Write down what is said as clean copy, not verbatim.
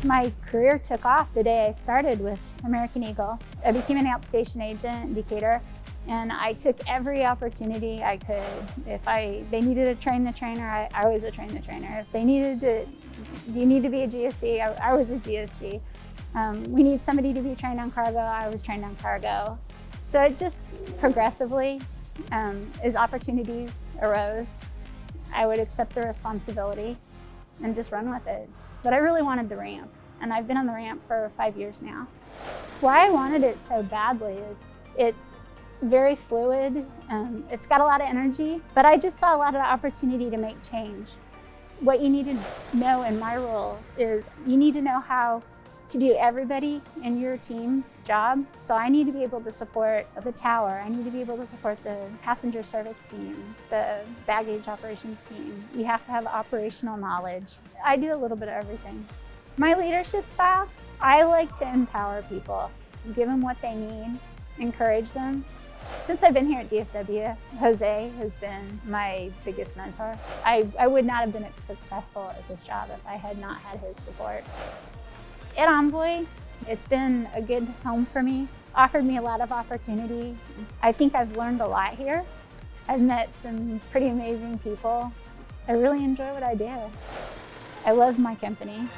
My career took off the day I started with American Eagle. I became an outstation agent in Decatur, and I took every opportunity I could. If they needed to train the trainer, I was a train the trainer. If they needed to, do you need to be a GSC? I was a GSC. We need somebody to be trained on cargo, I was trained on cargo. So it just progressively, as opportunities arose, I would accept the responsibility and just run with it. But I really wanted the ramp, and I've been on the ramp for 5 years now. Why I wanted it so badly is it's very fluid, it's got a lot of energy, but I just saw a lot of opportunity to make change. What you need to know in my role is you need to know how to do everybody in your team's job. So I need to be able to support the tower. I need to be able to support the passenger service team, the baggage operations team. You have to have operational knowledge. I do a little bit of everything. My leadership style, I like to empower people, give them what they need, encourage them. Since I've been here at DFW, Jose has been my biggest mentor. I would not have been successful at this job if I had not had his support. At Envoy, it's been a good home for me, offered me a lot of opportunity. I think I've learned a lot here. I've met some pretty amazing people. I really enjoy what I do. I love my company.